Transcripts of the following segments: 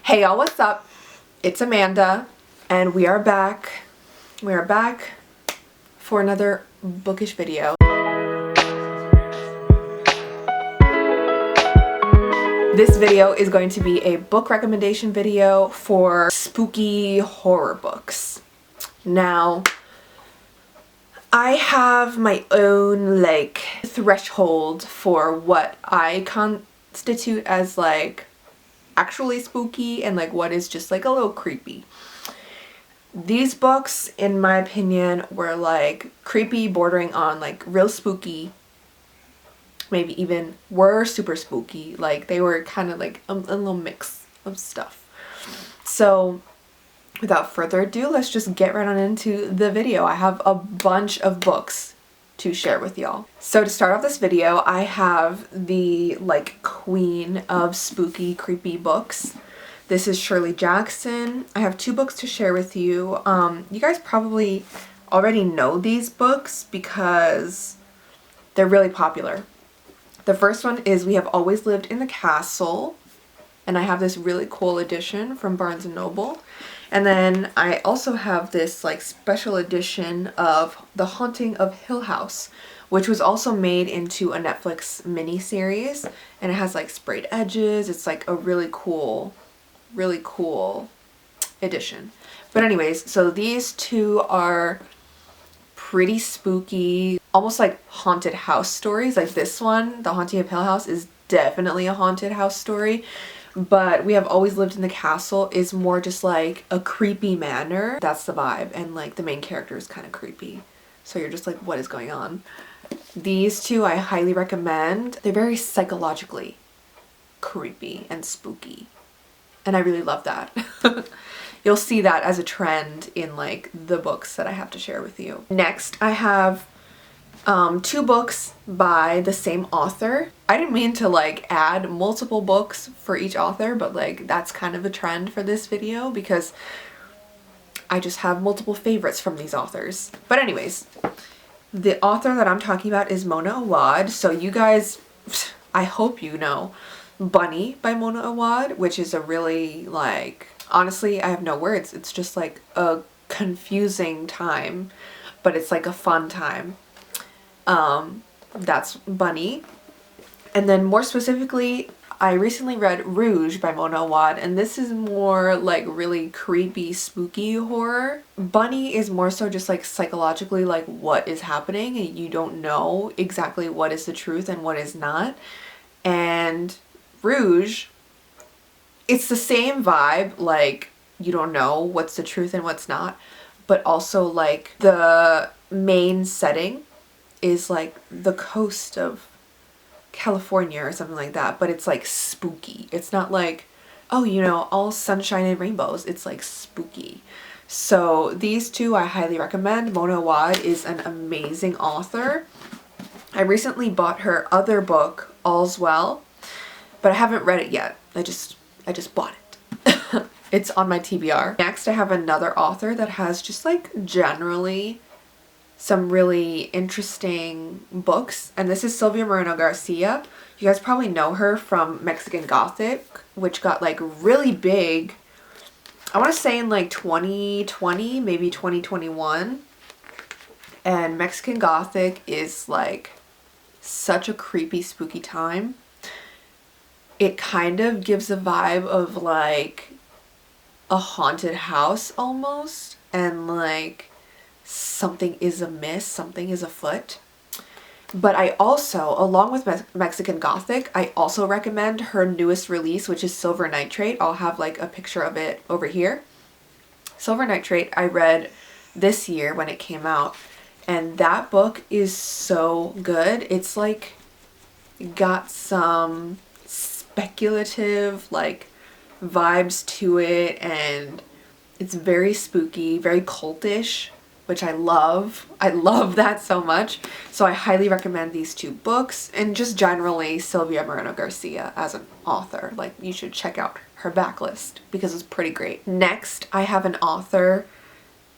Hey y'all, what's up? It's Amanda, and we are back. We are back for another bookish video. This video is going to be a book recommendation video for spooky horror books. Now, I have my own threshold for what I constitute as actually spooky and what is just a little creepy. These books, in my opinion, were creepy, bordering on real spooky, maybe even were super spooky. They were kind of a little mix of stuff. So without further ado, let's just get right on into the video. I have a bunch of books to share with y'all. So to start off this video, I have the queen of spooky, creepy books. This is Shirley Jackson. I have two books to share with you. You guys probably already know these books because they're really popular. The first one is We Have Always Lived in the Castle, and I have this really cool edition from Barnes & Noble. And then I also have this special edition of The Haunting of Hill House, which was also made into a Netflix miniseries, and it has sprayed edges. It's a really cool edition. But anyways, so these two are pretty spooky, almost like haunted house stories. This one, The Haunting of Hill House, is definitely a haunted house story. But We Have Always Lived in the Castle is more just a creepy manor. That's the vibe. And the main character is kind of creepy. So you're just what is going on? These two I highly recommend. They're very psychologically creepy and spooky. And I really love that. You'll see that as a trend in the books that I have to share with you. Next, I have two books by the same author. I didn't mean to add multiple books for each author, but that's kind of a trend for this video because I just have multiple favorites from these authors. But anyways, the author that I'm talking about is Mona Awad. So you guys, I hope you know Bunny by Mona Awad, which is a really honestly, I have no words. It's just a confusing time, but it's a fun time. That's Bunny. And then more specifically, I recently read Rouge by Mona Awad, and this is more really creepy, spooky horror. Bunny is more so just psychologically what is happening, and you don't know exactly what is the truth and what is not. And Rouge, it's the same vibe, you don't know what's the truth and what's not, but also the main setting is the coast of California or something like that, but it's spooky. It's not oh, all sunshine and rainbows. It's spooky. So these two I highly recommend. Mona Awad is an amazing author. I recently bought her other book, All's Well, but I haven't read it yet. I just bought it. It's on my TBR. Next, I have another author that has just generally some really interesting books, and this is Sylvia Moreno Garcia. You guys probably know her from Mexican Gothic, which got really big, I want to say in 2020, maybe 2021. And Mexican Gothic is such a creepy, spooky time. It kind of gives a vibe of a haunted house almost, and something is amiss, something is afoot. But I also, along with Mexican Gothic, I also recommend her newest release, which is Silver Nitrate. I'll have a picture of it over here. Silver Nitrate I read this year when it came out, and that book is so good. It's got some speculative vibes to it, and it's very spooky, very cultish, which I love. I love that so much. So I highly recommend these two books, and just generally Sylvia Moreno Garcia as an author. You should check out her backlist because it's pretty great. Next, I have an author,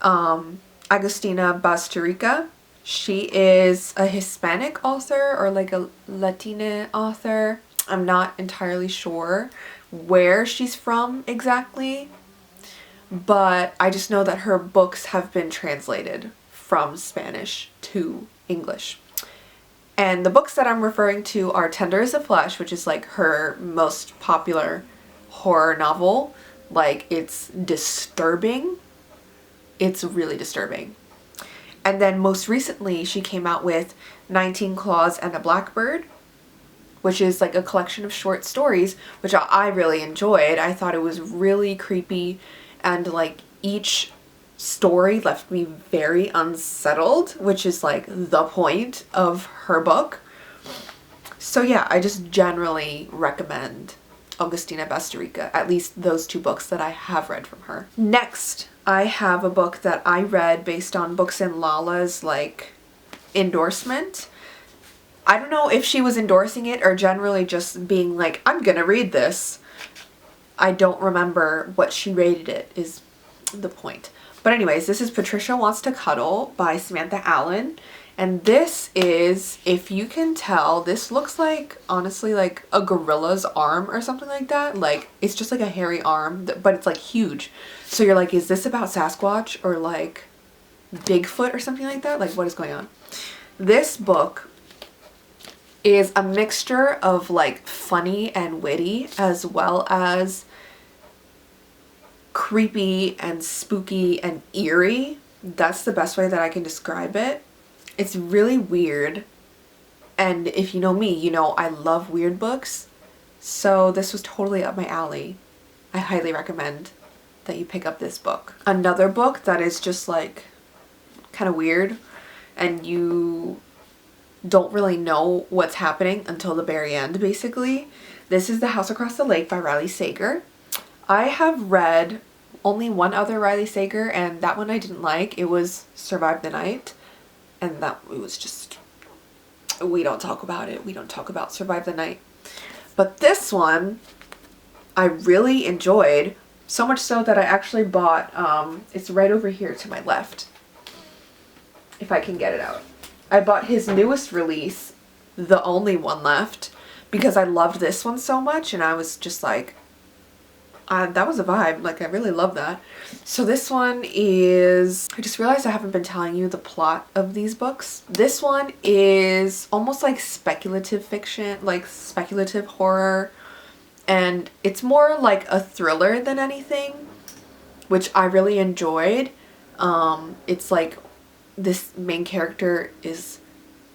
Agustina Bastarrica. She is a Hispanic author or a Latina author. I'm not entirely sure where she's from exactly, but I just know that her books have been translated from Spanish to English. And the books that I'm referring to are Tender as a Flesh, which is like her most popular horror novel. Like, it's disturbing. It's really disturbing. And then most recently she came out with 19 Claws and a Blackbird, which is like a collection of short stories, which I really enjoyed. I thought it was really creepy, and like each story left me very unsettled, which is like the point of her book. So yeah, I just generally recommend Augustina Bastarrica, at least those two books that I have read from her. Next, I have a book that I read based on BooksandLala's like endorsement. I don't know if she was endorsing it or generally just being like, I'm gonna read this. I don't remember what she rated it, is the point. But anyways, this is Patricia Wants to Cuddle by Samantha Allen. And this is, if you can tell, this looks like, honestly, like a gorilla's arm or something like that. Like, it's just like a hairy arm, but it's like huge. So you're like, is this about Sasquatch or like Bigfoot or something like that? Like, what is going on? This book is a mixture of like funny and witty, as well as creepy and spooky and eerie. That's the best way that I can describe it. It's really weird, and if you know me, you know I love weird books, so this was totally up my alley. I highly recommend that you pick up this book. Another book that is just like kind of weird and you don't really know what's happening until the very end, basically. This is The House Across the Lake by Riley Sager. I have read only one other Riley Sager, and that one I didn't like. It was Survive the Night, and that it was just, we don't talk about it. We don't talk about Survive the Night. But this one I really enjoyed, so much so that I actually bought, it's right over here to my left, if I can get it out. I bought his newest release, the only one left, because I loved this one so much, and I was just like, that was a vibe. Like, I really love that. So this one is, I just realized I haven't been telling you the plot of these books. This one is almost like speculative fiction, like speculative horror, and it's more like a thriller than anything, which I really enjoyed. It's like this main character is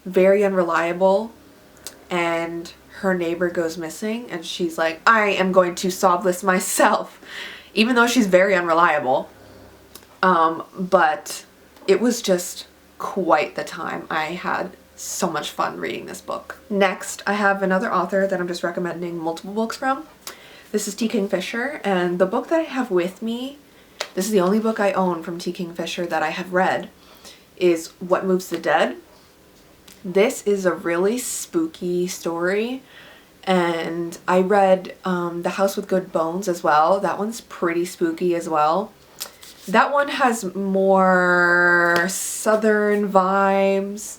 very unreliable, and her neighbor goes missing, and she's like, I am going to solve this myself, even though she's very unreliable. But it was just quite the time. I had so much fun reading this book. Next, I have another author that I'm just recommending multiple books from. This is T. Kingfisher, and the book that I have with me, this is the only book I own from T. Kingfisher that I have read, is What Moves the Dead. This is a really spooky story, and I read The House with Good Bones as well. That one's pretty spooky as well. That one has more southern vibes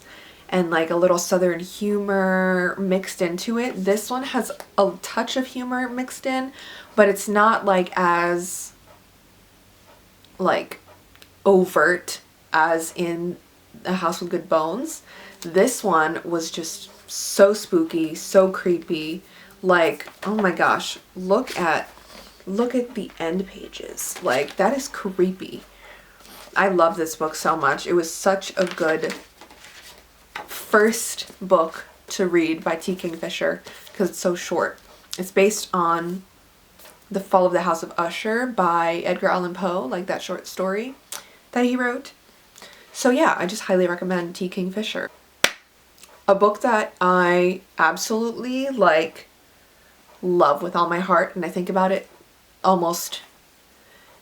and like a little southern humor mixed into it. This one has a touch of humor mixed in, but it's not like as like overt as in A House with Good Bones. This one was just so spooky, so creepy. Like, oh my gosh, look at the end pages. Like, that is creepy. I love this book so much. It was such a good first book to read by T. Kingfisher because it's so short. It's based on The Fall of the House of Usher by Edgar Allan Poe, like that short story that he wrote. So yeah, I just highly recommend T. Kingfisher. A book that I absolutely like, love with all my heart, and I think about it almost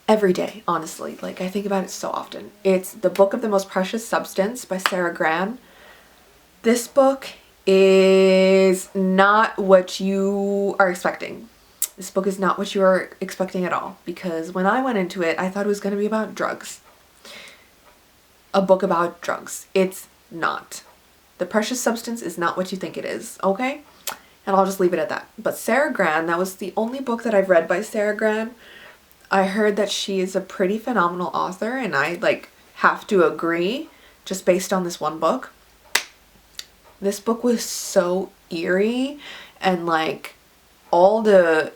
every day, honestly. Like, I think about it so often. It's The Book of the Most Precious Substance by Sarah Gran. This book is not what you are expecting. This book is not what you are expecting at all, because when I went into it, I thought it was going to be about drugs. A book about drugs. It's not. The Precious Substance is not what you think it is, okay? And I'll just leave it at that. But Sarah Gran, that was the only book that I've read by Sarah Gran. I heard that she is a pretty phenomenal author, and I like have to agree just based on this one book. This book was so eerie and like all the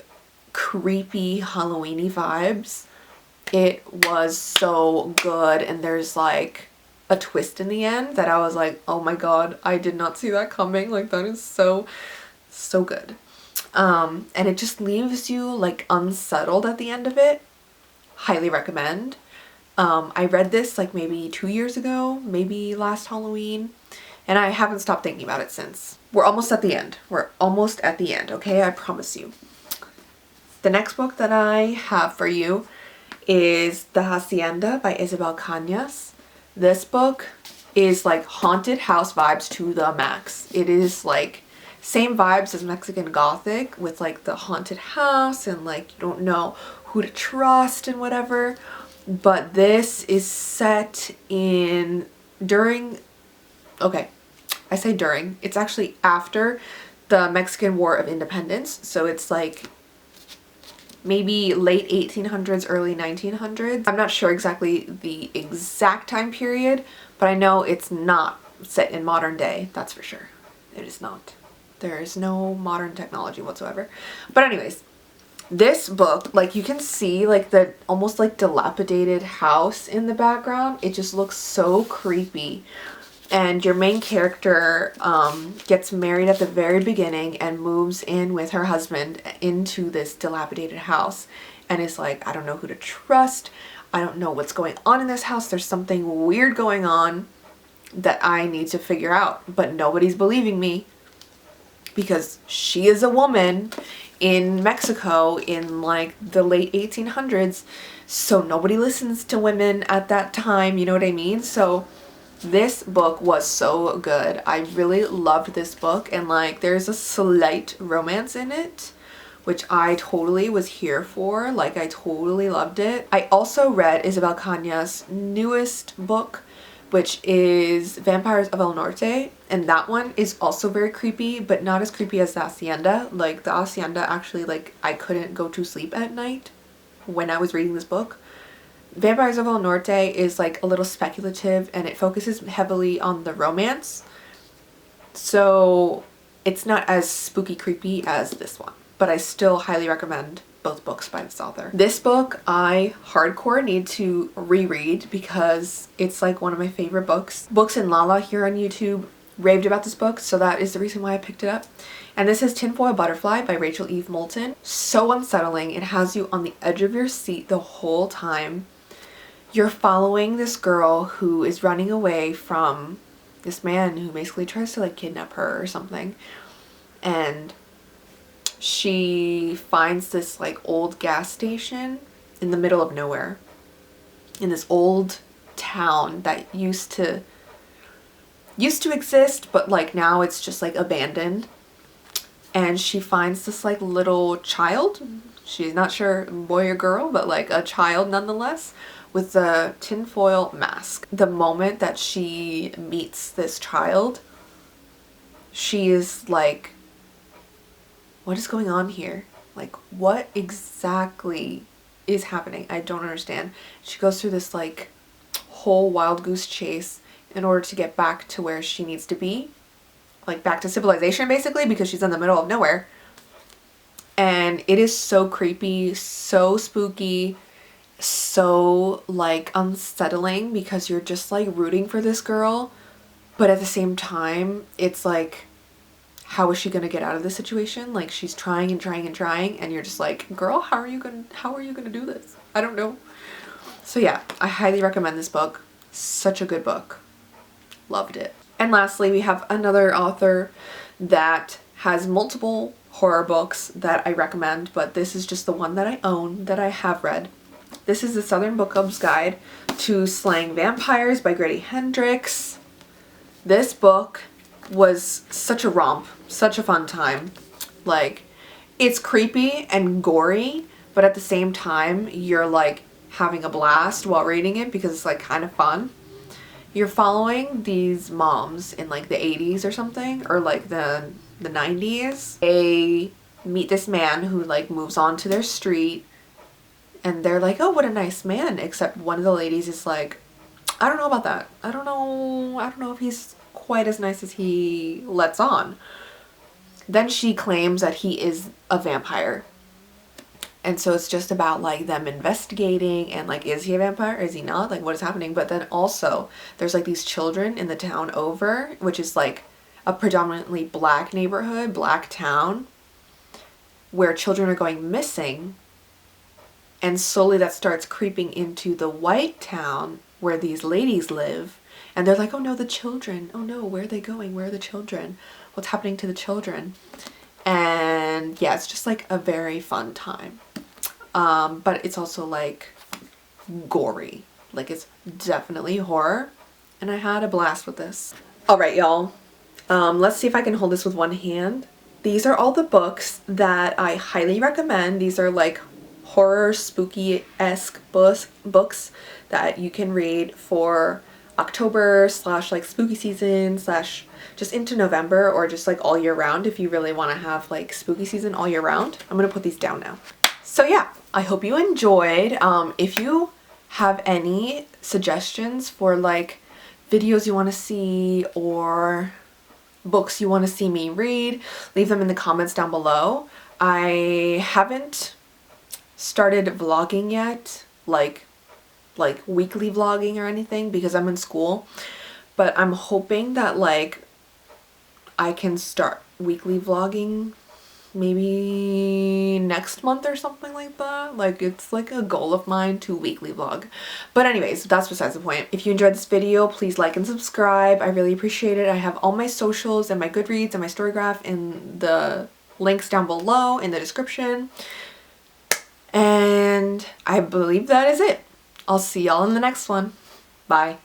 creepy Halloween-y vibes. It was so good, and there's like a twist in the end that I was like, oh my god, I did not see that coming. Like that is so good. And it just leaves you like unsettled at the end of it. Highly recommend. I read this like maybe 2 years ago, maybe last Halloween, and I haven't stopped thinking about it since. We're almost at the end. We're almost at the end, okay? I promise you. The next book that I have for you is The Hacienda by Isabel Cañas. This book is like haunted house vibes to the max. It is like same vibes as Mexican Gothic with like the haunted house and like you don't know who to trust and whatever. But this is set in okay, I say during, it's actually after the Mexican War of Independence. So it's like maybe late 1800s, early 1900s. I'm not sure exactly the exact time period, but I know it's not set in modern day. That's for sure. It is not. There is no modern technology whatsoever. But anyways, this book, like you can see like the almost like dilapidated house in the background. It just looks so creepy. And your main character gets married at the very beginning and moves in with her husband into this dilapidated house and is like, I don't know who to trust. I don't know what's going on in this house. There's something weird going on that I need to figure out, but nobody's believing me because she is a woman in Mexico in like the late 1800s. So nobody listens to women at that time, you know what I mean? So this book was so good. I really loved this book, and like there's a slight romance in it, which I totally was here for. Like I totally loved it. I also read Isabel Cañas' newest book, which is Vampires of El Norte, and that one is also very creepy, but not as creepy as The Hacienda. Like The Hacienda actually, like I couldn't go to sleep at night when I was reading this book. Vampires of El Norte is like a little speculative and it focuses heavily on the romance. So it's not as spooky creepy as this one, but I still highly recommend both books by this author. This book I hardcore need to reread because it's like one of my favorite books. BooksandLala here on YouTube raved about this book, so that is the reason why I picked it up. And this is Tinfoil Butterfly by Rachel Eve Moulton. So unsettling. It has you on the edge of your seat the whole time. You're following this girl who is running away from this man who basically tries to like kidnap her or something. And she finds this like old gas station in the middle of nowhere in this old town that used to exist, but like now it's just like abandoned. And she finds this like little child. She's not sure boy or girl, but like a child nonetheless, with a tinfoil mask. The moment that she meets this child, she is like, what is going on here? Like, what exactly is happening? I don't understand. She goes through this like whole wild goose chase in order to get back to where she needs to be. Like back to civilization basically, because she's in the middle of nowhere. And it is so creepy, so spooky, so like unsettling because you're just like rooting for this girl, but at the same time it's like, how is she gonna get out of this situation? Like she's trying and trying and trying, and you're just like, girl, how are you gonna do this? I don't know. So yeah, I highly recommend this book. Such a good book. Loved it. And lastly, we have another author that has multiple horror books that I recommend, but this is just the one that I own, that I have read. This is the Southern Book Club's Guide to Slaying Vampires by Grady Hendrix. This book was such a romp, such a fun time. Like, it's creepy and gory, but at the same time, you're like having a blast while reading it because it's like kind of fun. You're following these moms in like the 80s or something, or like the the 90s. They meet this man who like moves on to their street, and they're like, oh, what a nice man, except one of the ladies is like, I don't know about that. I don't know if he's quite as nice as he lets on. Then she claims that he is a vampire. And so it's just about like them investigating and like, is he a vampire? Is he not? Like, what is happening? But then also there's like these children in the town over, which is like a predominantly black neighborhood, black town, where children are going missing. And slowly that starts creeping into the white town where these ladies live. And they're like, oh no, the children. Oh no, where are they going? Where are the children? What's happening to the children? And yeah, it's just like a very fun time. But it's also like gory. Like, it's definitely horror. And I had a blast with this. Alright, y'all. Let's see if I can hold this with one hand. These are all the books that I highly recommend. These are like horror, spooky-esque books that you can read for October / like spooky season / just into November, or just like all year round if you really want to have like spooky season all year round. I'm gonna put these down now. So yeah, I hope you enjoyed. If you have any suggestions for like videos you want to see or books you want to see me read, leave them in the comments down below. I haven't started vlogging yet, like weekly vlogging or anything, because I'm in school, but I'm hoping that like I can start weekly vlogging maybe next month or something like that. Like, it's like a goal of mine to weekly vlog. But anyways, that's besides the point. If you enjoyed this video, please like and subscribe. I really appreciate it. I have all my socials and my Goodreads and my Storygraph in the links down below in the description. And I believe that is it. I'll see y'all in the next one. Bye.